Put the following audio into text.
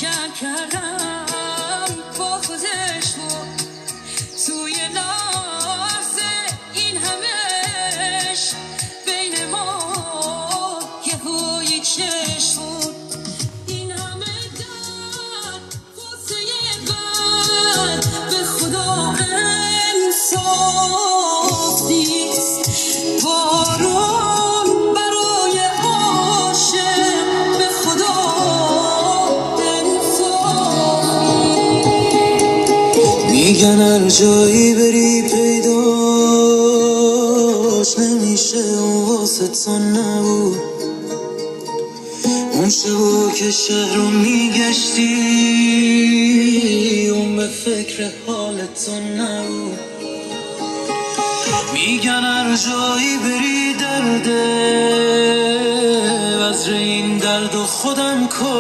کم کردم با خودش بود توی لحظه این همش بین ما یه هوی چشم بود این همه درد واسه من به خدا انصاف نیست بارون برای عاشق به خدا میگن هر جایی بری پیداش نمیشه اون واسه تو نبود اون شبا که شهر رو میگشتی اون به فکر حال تو نبود میگن هر جایی بری درده